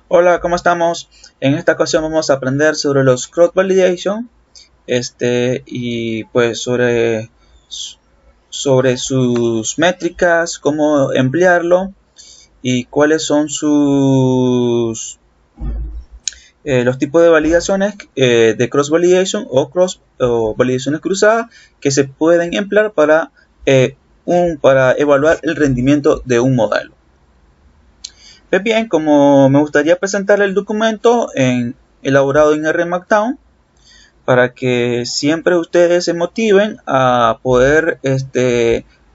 Hola, ¿cómo estamos? En esta ocasión vamos a aprender sobre los cross validation, y pues sobre sus métricas, cómo emplearlo y cuáles son los tipos de validaciones de cross validation o validaciones cruzadas que se pueden emplear para evaluar el rendimiento de un modelo. Pues bien, como me gustaría presentar el documento elaborado en R Markdown, para que siempre ustedes se motiven a poder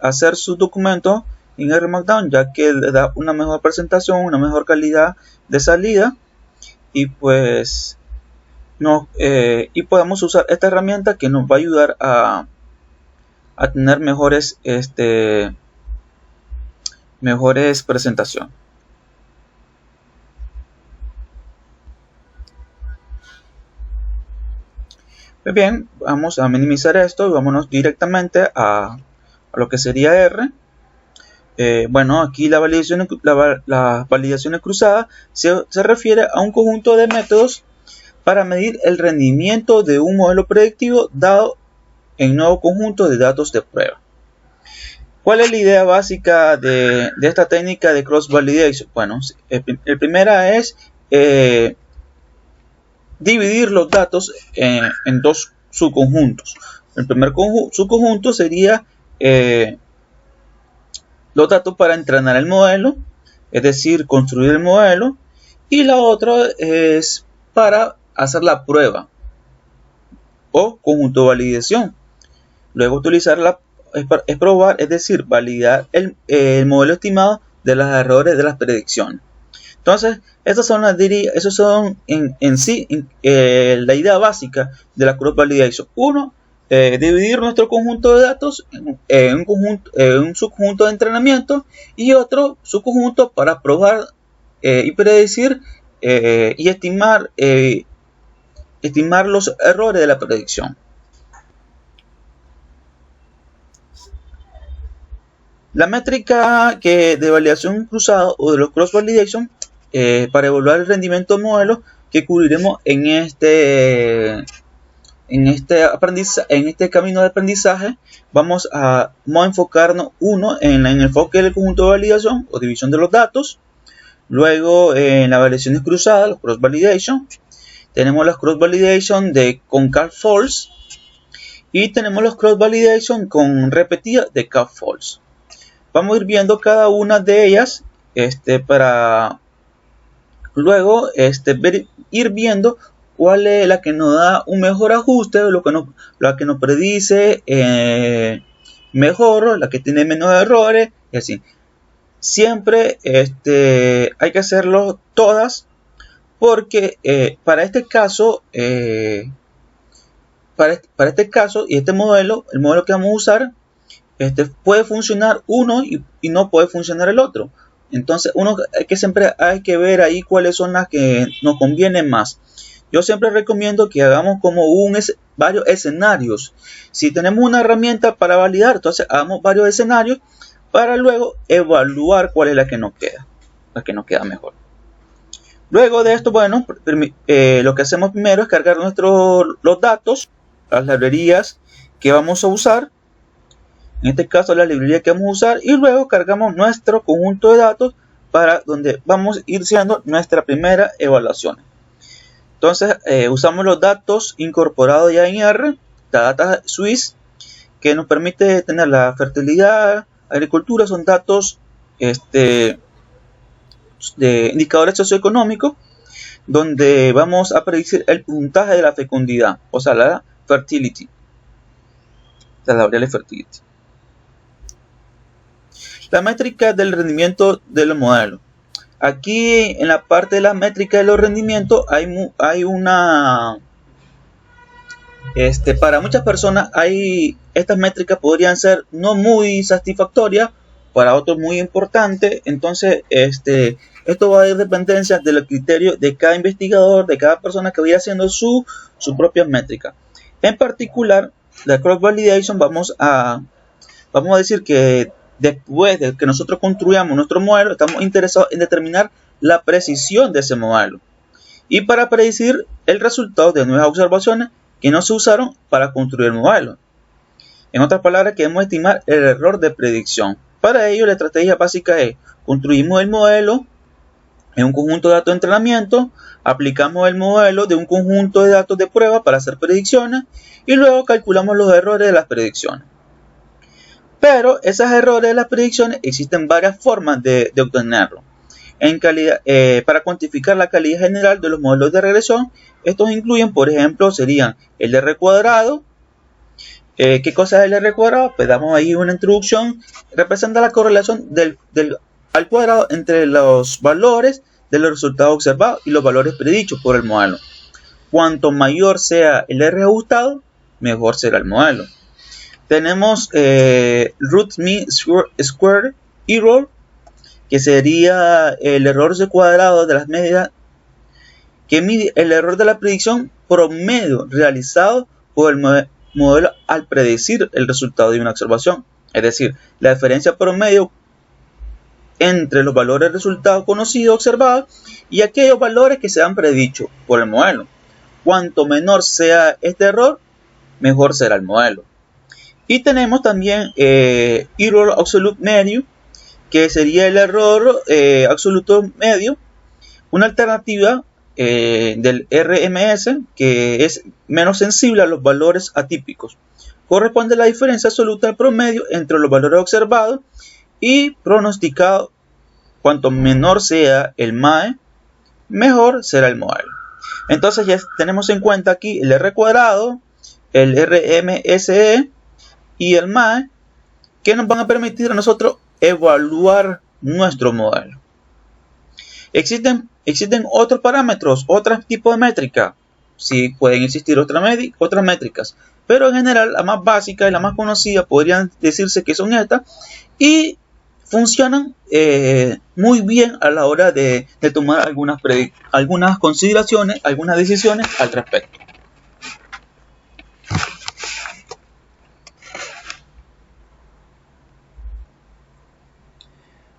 hacer su documento en R Markdown, ya que le da una mejor presentación, una mejor calidad de salida, y pues y podemos usar esta herramienta que nos va a ayudar a tener mejores presentaciones. Pues bien, vamos a minimizar esto y vámonos directamente a lo que sería R. Bueno, aquí las validaciones cruzadas se refiere a un conjunto de métodos para medir el rendimiento de un modelo predictivo dado en un nuevo conjunto de datos de prueba. ¿Cuál es la idea básica de esta técnica de cross validation? Bueno, el primera es dividir los datos en dos subconjuntos. El primer subconjunto sería los datos para entrenar el modelo, es decir, construir el modelo, y la otra es para hacer la prueba o conjunto de validación. Luego utilizarla es probar, es decir, validar el modelo estimado de los errores de las predicciones. Entonces, esos son la idea básica de la cross validation. Uno, dividir nuestro conjunto de datos en un subconjunto de entrenamiento y otro subconjunto para probar y predecir y estimar los errores de la predicción. La métrica de validación cruzada o de los cross validation para evaluar el rendimiento del modelo que cubriremos en este camino de aprendizaje, vamos a enfocarnos en el enfoque del conjunto de validación o división de los datos. Luego en las validaciones cruzadas, los cross validation. Tenemos los cross validation con cap false y tenemos los cross validation con repetida de cap false. Vamos a ir viendo cada una de ellas para luego ir viendo cuál es la que nos da un mejor ajuste, la que nos predice mejor, la que tiene menos errores y así. Siempre hay que hacerlo todas porque para este caso y este modelo, el modelo que vamos a usar, puede funcionar uno y no puede funcionar el otro. Entonces siempre hay que ver ahí cuáles son las que nos convienen más. Yo siempre recomiendo que hagamos como varios escenarios. Si tenemos una herramienta para validar, entonces hagamos varios escenarios para luego evaluar cuál es la que nos queda mejor. Luego de esto, bueno, lo que hacemos primero es cargar los datos, las librerías que vamos a usar. En este caso la librería que vamos a usar, y luego cargamos nuestro conjunto de datos para donde vamos a ir haciendo nuestra primera evaluación. Entonces usamos los datos incorporados ya en R, la data Swiss, que nos permite tener la fertilidad, agricultura, son datos de indicadores socioeconómicos, donde vamos a predecir el puntaje de la fecundidad, o sea, la fertility, la variable fertility. La métrica del rendimiento de los modelos. Aquí en la parte de la métrica de los rendimientos hay una... para muchas personas estas métricas podrían ser no muy satisfactorias, para otros muy importantes. Entonces esto va a ir dependencia de los criterios de cada investigador, de cada persona que vaya haciendo su propia métrica. En particular, la cross validation vamos a decir que después de que nosotros construyamos nuestro modelo, estamos interesados en determinar la precisión de ese modelo y para predecir el resultado de nuevas observaciones que no se usaron para construir el modelo. En otras palabras, queremos estimar el error de predicción. Para ello, la estrategia básica es: construimos el modelo en un conjunto de datos de entrenamiento, aplicamos el modelo de un conjunto de datos de prueba para hacer predicciones y luego calculamos los errores de las predicciones. Pero esos errores de las predicciones existen varias formas de obtenerlos. Para cuantificar la calidad general de los modelos de regresión, estos incluyen, por ejemplo, serían el R cuadrado. ¿Qué cosa es el R cuadrado? Pues damos ahí una introducción. Representa la correlación al cuadrado entre los valores de los resultados observados y los valores predichos por el modelo. Cuanto mayor sea el R ajustado, mejor será el modelo. Tenemos root mean square error, que sería el error de cuadrado de las medidas, que mide el error de la predicción promedio realizado por el modelo al predecir el resultado de una observación. Es decir, la diferencia promedio entre los valores de resultado conocidos observados y aquellos valores que se han predicho por el modelo. Cuanto menor sea este error, mejor será el modelo. Y tenemos también error absolute medio, que sería el error absoluto medio, una alternativa del RMS que es menos sensible a los valores atípicos. Corresponde a la diferencia absoluta del promedio entre los valores observados y pronosticados. Cuanto menor sea el MAE, mejor será el modelo. Entonces ya tenemos en cuenta aquí el R cuadrado, el RMSE y el MAE, que nos van a permitir a nosotros evaluar nuestro modelo. ¿Existen otros parámetros, otros tipos de métricas? Sí, pueden existir otras métricas, pero en general la más básica y la más conocida podrían decirse que son estas y funcionan muy bien a la hora de tomar algunas consideraciones, algunas decisiones al respecto.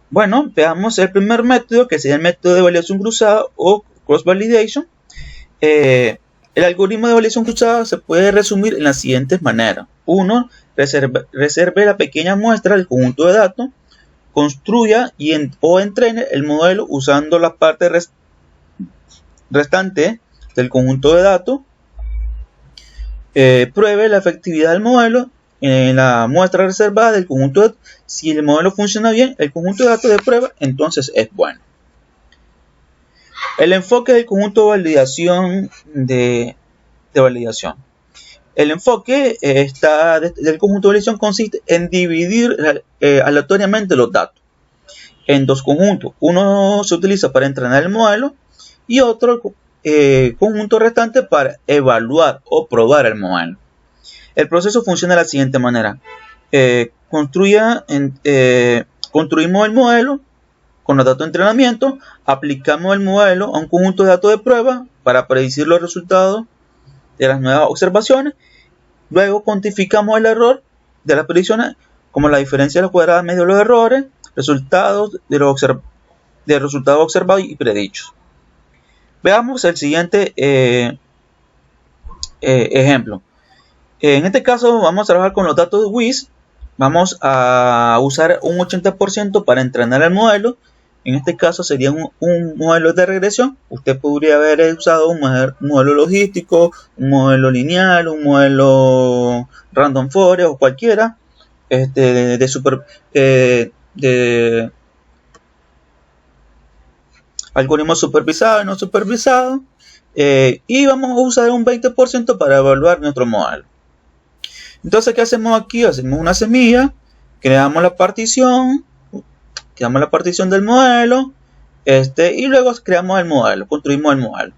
Bueno, veamos el primer método, que sería el método de validación cruzada o cross validation. El algoritmo de validación cruzada se puede resumir en las siguientes maneras. 1. Reserve la pequeña muestra del conjunto de datos. Construya o entrene el modelo usando la parte restante del conjunto de datos. Pruebe la efectividad del modelo en la muestra reservada del conjunto de datos. Si el modelo funciona bien, el conjunto de datos de prueba, entonces es bueno. El enfoque del conjunto de validación El enfoque del conjunto de validación consiste en dividir aleatoriamente los datos en dos conjuntos. Uno se utiliza para entrenar el modelo y otro conjunto restante para evaluar o probar el modelo. El proceso funciona de la siguiente manera. Construimos el modelo con los datos de entrenamiento, aplicamos el modelo a un conjunto de datos de prueba para predecir los resultados de las nuevas observaciones. Luego cuantificamos el error de las predicciones, como la diferencia de la cuadrada medio de los errores, resultados de los resultados observados y predichos. Veamos el siguiente ejemplo. En este caso vamos a trabajar con los datos de WIS. Vamos a usar un 80% para entrenar el modelo. En este caso sería un modelo de regresión. Usted podría haber usado un modelo logístico, un modelo lineal, un modelo random forest o cualquiera de algoritmo supervisado y no supervisado. Y vamos a usar un 20% para evaluar nuestro modelo. Entonces, ¿qué hacemos aquí? Hacemos una semilla, creamos la partición del modelo, y luego creamos el modelo, construimos el modelo.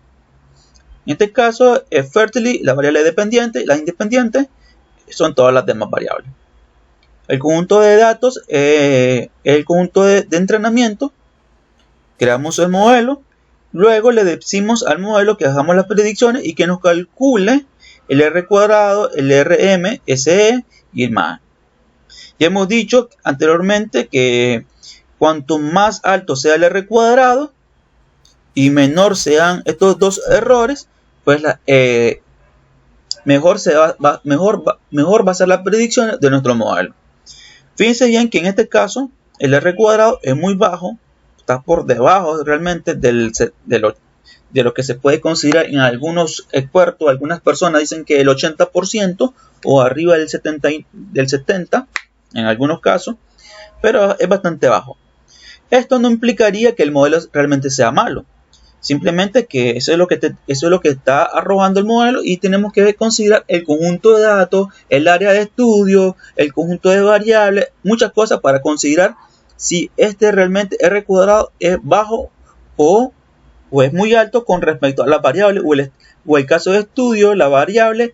En este caso, fertility, la variable dependiente y las independientes son todas las demás variables. El conjunto de datos es el conjunto de entrenamiento. Creamos el modelo, luego le decimos al modelo que hagamos las predicciones y que nos calcule el R cuadrado, el RM, SE y el MAE. Ya hemos dicho anteriormente que cuanto más alto sea el R cuadrado, y menor sean estos dos errores, pues mejor va a ser la predicción de nuestro modelo. Fíjense bien que en este caso el R cuadrado es muy bajo, está por debajo realmente de lo que se puede considerar en algunos expertos. Algunas personas dicen que el 80% o arriba del 70% en algunos casos, pero es bastante bajo. Esto no implicaría que el modelo realmente sea malo, simplemente que eso es lo que está arrojando el modelo, y tenemos que considerar el conjunto de datos, el área de estudio, el conjunto de variables, muchas cosas para considerar si este realmente R cuadrado es bajo o es muy alto con respecto a las variables, o el caso de estudio, la variable,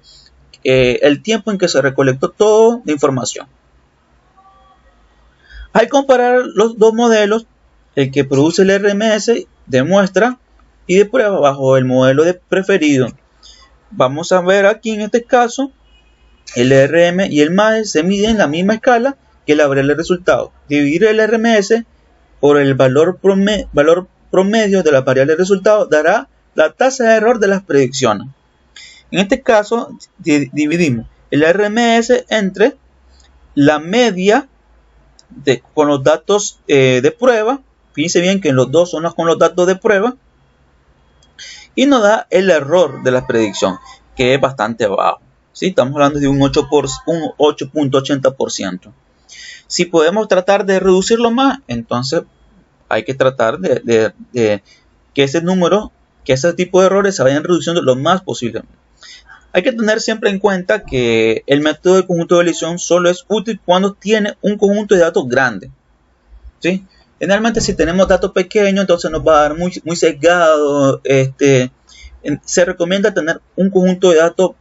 el tiempo en que se recolectó toda la información. Al comparar los dos modelos, el que produce el RMS de muestra y de prueba bajo el modelo de preferido, vamos a ver aquí en este caso el RM y el MAE se miden en la misma escala que la variable de resultado. Dividir el RMS por el valor promedio de la variable de resultado dará la tasa de error de las predicciones. En este caso dividimos el RMS entre la media con los datos de prueba. Fíjense bien que los dos son con los datos de prueba, y nos da el error de la predicción, que es bastante bajo. ¿Sí? Estamos hablando de un 8.80%. Si podemos tratar de reducirlo más, entonces hay que tratar de que ese tipo de errores se vayan reduciendo lo más posible. Hay que tener siempre en cuenta que el método de conjunto de elección solo es útil cuando tiene un conjunto de datos grande. ¿Sí? Generalmente si tenemos datos pequeños, entonces nos va a dar muy sesgado. Se recomienda tener un conjunto de datos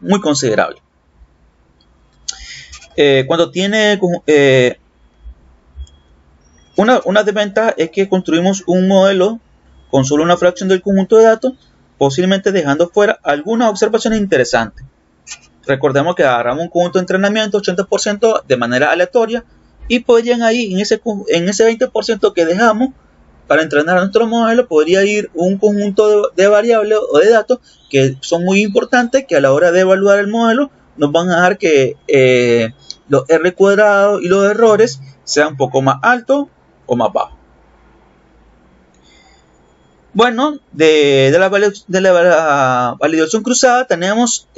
muy considerable. Cuando tiene una desventaja es que construimos un modelo con solo una fracción del conjunto de datos, posiblemente dejando fuera algunas observaciones interesantes. Recordemos que agarramos un conjunto de entrenamiento 80% de manera aleatoria, y podrían ahí en ese 20% que dejamos para entrenar a nuestro modelo, podría ir un conjunto de variables o de datos que son muy importantes, que a la hora de evaluar el modelo nos van a dejar que los R cuadrados y los errores sean un poco más altos o más bajos. Bueno, de la validación cruzada tenemos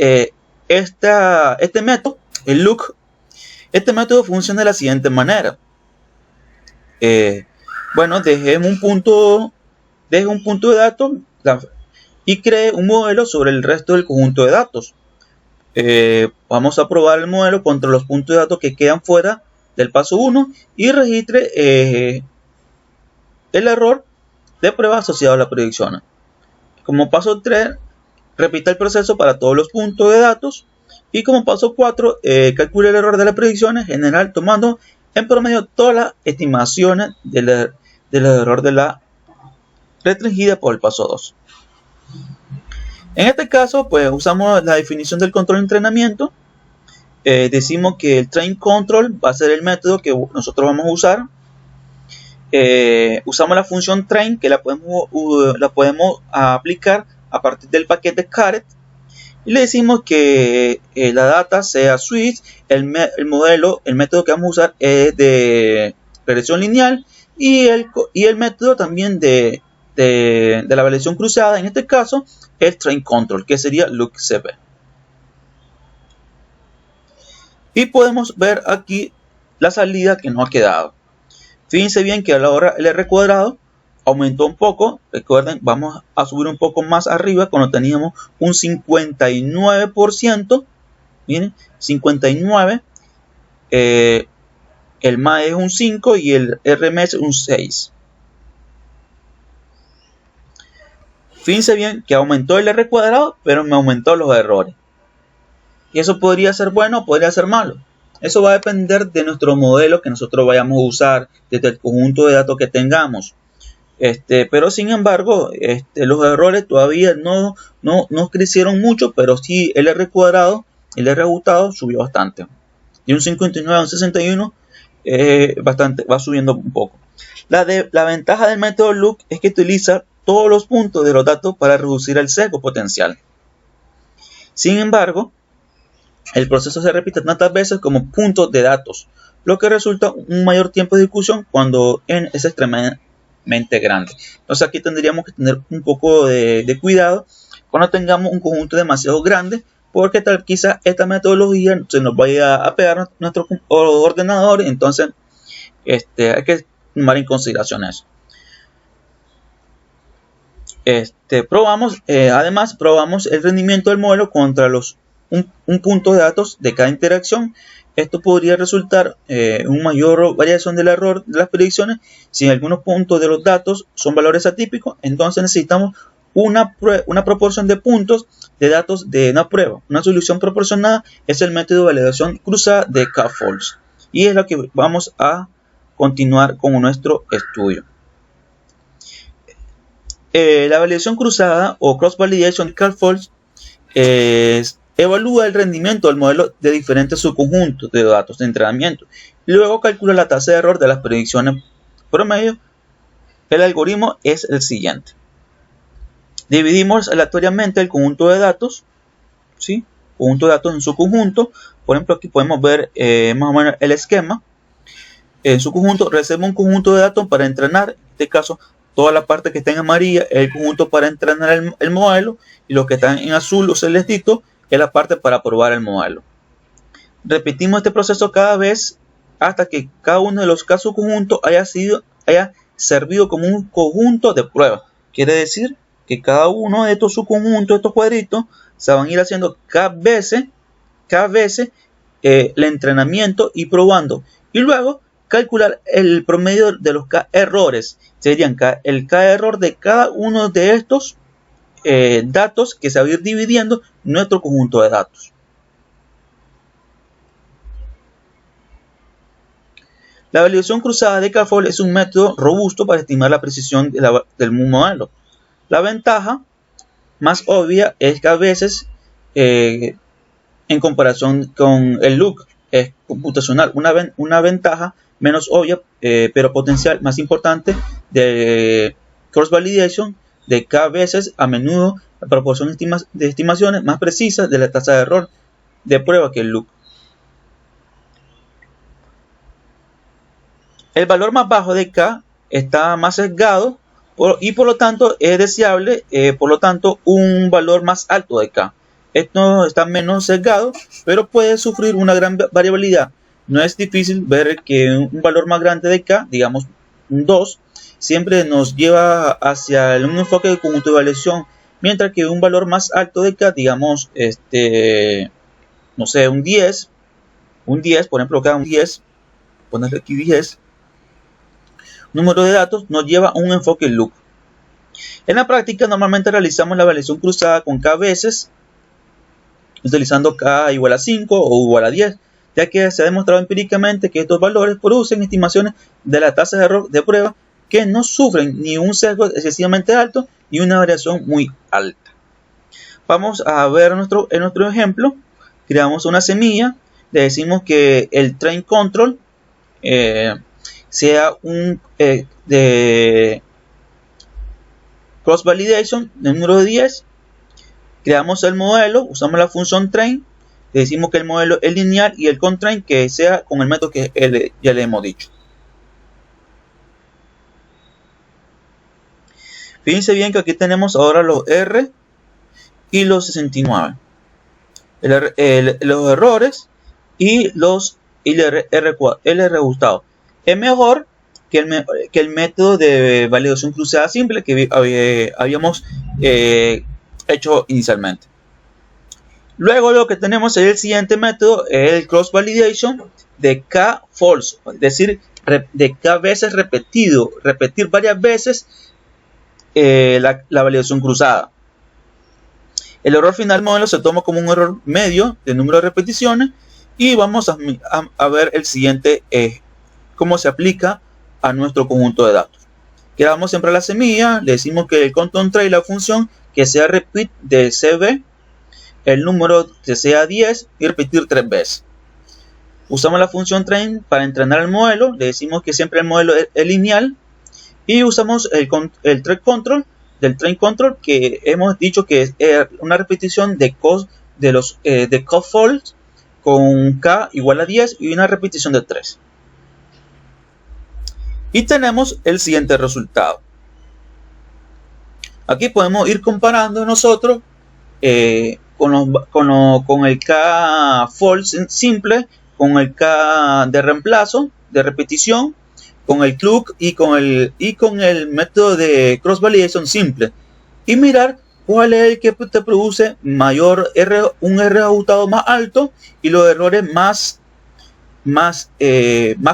este método, el LOOK. Este método funciona de la siguiente manera. Bueno, deje un punto de datos y cree un modelo sobre el resto del conjunto de datos. Vamos a probar el modelo contra los puntos de datos que quedan fuera del paso 1 y registre el error de prueba asociado a la predicción. Como paso 3, repita el proceso para todos los puntos de datos, y como paso 4, calcule el error de la predicción en general, tomando en promedio todas las estimaciones del error de la restringida por el paso 2. En este caso, pues usamos la definición del control de entrenamiento. Decimos que el train control va a ser el método que nosotros vamos a usar. Usamos la función train, que la podemos aplicar a partir del paquete caret, y le decimos que la data sea switch. El método que vamos a usar es de regresión lineal, y el método también de la validación cruzada, en este caso el train control, que sería LOOKCP. Y podemos ver aquí la salida que nos ha quedado. Fíjense bien que a la hora el R cuadrado aumentó un poco. Recuerden, vamos a subir un poco más arriba cuando teníamos un 59%. Miren, 59%. El MAE es un 5 y el RMS un 6. Fíjense bien que aumentó el R cuadrado, pero me aumentó los errores. Y eso podría ser bueno o podría ser malo. Eso va a depender de nuestro modelo que nosotros vayamos a usar, desde el conjunto de datos que tengamos. Pero sin embargo, los errores todavía no crecieron mucho, pero sí el R cuadrado, el R ajustado subió bastante. De un 59 a un 61, va subiendo un poco. La ventaja del método look es que utiliza todos los puntos de los datos para reducir el sesgo potencial. Sin embargo, el proceso se repite tantas veces como puntos de datos, lo que resulta un mayor tiempo de ejecución cuando n es extremadamente grande. Entonces aquí tendríamos que tener un poco de cuidado cuando tengamos un conjunto demasiado grande, porque tal quizá esta metodología se nos vaya a pegar a nuestro ordenador. Entonces hay que tomar en consideración eso. Además probamos el rendimiento del modelo contra un punto de datos de cada interacción. Esto podría resultar en una mayor variación del error de las predicciones. Si en algunos puntos de los datos son valores atípicos, entonces necesitamos una proporción de puntos de datos de una prueba. Una solución proporcionada es el método de validación cruzada de K-False, y es lo que vamos a continuar con nuestro estudio. La validación cruzada o cross validation de K-False evalúa el rendimiento del modelo de diferentes subconjuntos de datos de entrenamiento y luego calcula la tasa de error de las predicciones promedio. El algoritmo es el siguiente. Dividimos aleatoriamente el conjunto de datos, ¿sí? Conjunto de datos en su conjunto. Por ejemplo, aquí podemos ver más o menos el esquema. En su conjunto recibimos un conjunto de datos para entrenar. En este caso, toda la parte que está en amarilla es el conjunto para entrenar el modelo, y los que están en azul o celestito es la parte para probar el modelo. Repetimos este proceso cada vez hasta que cada uno de los casos conjuntos haya servido como un conjunto de prueba. Quiere decir que cada uno de estos subconjuntos, estos cuadritos, se van a ir haciendo cada vez el entrenamiento y probando. Y luego calcular el promedio de los K-errores. Serían el K-error de cada uno de estos datos que se va a ir dividiendo nuestro conjunto de datos. La validación cruzada de K-False es un método robusto para estimar la precisión del modelo. La ventaja más obvia es que a veces, en comparación con el look, es computacional. Una ventaja menos obvia, pero potencial más importante de cross validation de K veces, a menudo la proporción de estimaciones más precisas de la tasa de error de prueba que el look. El valor más bajo de K está más sesgado y por lo tanto es deseable, por lo tanto, un valor más alto de K. Esto está menos sesgado, pero puede sufrir una gran variabilidad. No es difícil ver que un valor más grande de K, digamos un 2, siempre nos lleva hacia un enfoque de conjunto de validación, mientras que un valor más alto de K, digamos, no sé, un 10, por ejemplo, acá un 10, ponerle aquí 10, número de datos nos lleva a un enfoque loop. En la práctica, normalmente realizamos la validación cruzada con K veces, utilizando K igual a 5 o igual a 10, ya que se ha demostrado empíricamente que estos valores producen estimaciones de la tasa de error de prueba que no sufren ni un sesgo excesivamente alto ni una variación muy alta. Vamos a ver en nuestro ejemplo. Creamos una semilla, le decimos que el train control sea un de cross validation de número de 10. Creamos el modelo, usamos la función train, le decimos que el modelo es lineal y el constraint que sea con el método que ya le hemos dicho. Fíjense bien que aquí tenemos ahora los R y los 69. Los errores y el ajustado. Es mejor que el método de validación cruzada simple que habíamos hecho inicialmente. Luego lo que tenemos es el siguiente método, el cross validation de K-False, es decir, de K veces repetir varias veces la validación cruzada. El error final del modelo se toma como un error medio de número de repeticiones y vamos a ver el siguiente, cómo se aplica a nuestro conjunto de datos. Creamos siempre la semilla, le decimos que el control trae la función que sea repeat de CB, el número que sea 10 y repetir 3 veces. Usamos la función train para entrenar el modelo, le decimos que siempre el modelo es lineal y usamos el thread control del train control, que hemos dicho que es una repetición de cost de los de cost false con k igual a 10 y una repetición de 3. Y tenemos el siguiente resultado. Aquí podemos ir comparando nosotros con el k false simple, con el k de reemplazo, de repetición, con el CLUC y con el método de cross validation simple, y mirar cuál es el que te produce mayor un R ajustado más alto y los errores más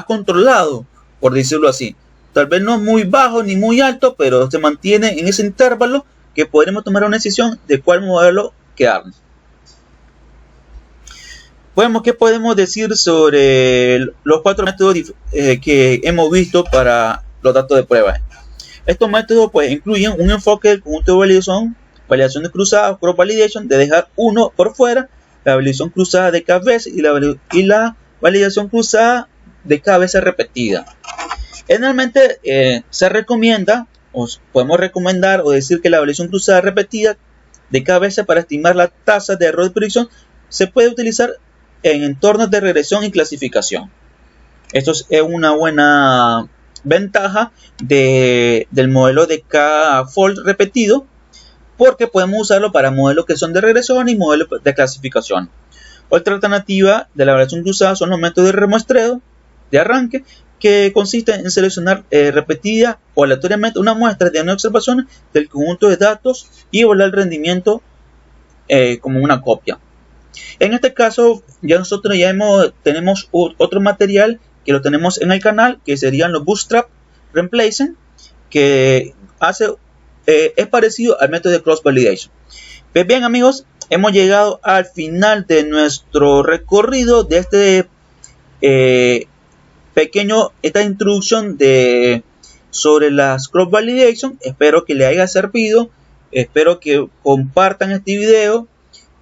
controlados, por decirlo así. Tal vez no muy bajo ni muy alto, pero se mantiene en ese intervalo que podremos tomar una decisión de cuál modelo quedarnos. ¿Qué podemos decir sobre los 4 métodos que hemos visto para los datos de prueba? Estos métodos pues incluyen un enfoque del conjunto de validación de cruzada, cross validation, de dejar uno por fuera, la validación cruzada de cada vez y la validación cruzada de cada vez repetida. Generalmente se recomienda, o podemos recomendar o decir que la validación cruzada repetida de cada vez para estimar la tasa de error de predicción se puede utilizar en entornos de regresión y clasificación. Esto es una buena ventaja del modelo de K-fold repetido, porque podemos usarlo para modelos que son de regresión y modelos de clasificación. Otra alternativa de la validación cruzada son los métodos de remuestreo de arranque, que consiste en seleccionar repetida o aleatoriamente una muestra de una observación del conjunto de datos y evaluar el rendimiento como una copia. En este caso ya nosotros tenemos otro material que lo tenemos en el canal, que serían los Bootstrap Replacement, que es parecido al método de cross validation. Pues bien, amigos, hemos llegado al final de nuestro recorrido de esta introducción sobre las cross validation. Espero que les haya servido, espero que compartan este video,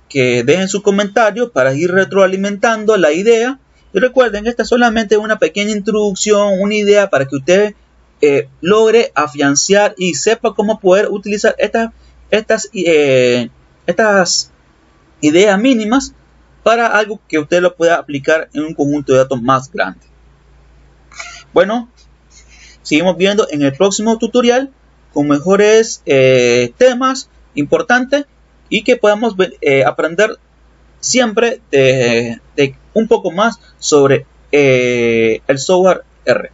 que dejen sus comentarios para ir retroalimentando la idea. Y recuerden que esta es solamente una pequeña introducción, una idea para que usted logre afianzar y sepa cómo poder utilizar estas ideas mínimas para algo que usted lo pueda aplicar en un conjunto de datos más grande. Bueno, seguimos viendo en el próximo tutorial con mejores temas importantes y que podamos aprender siempre de un poco más sobre el software R.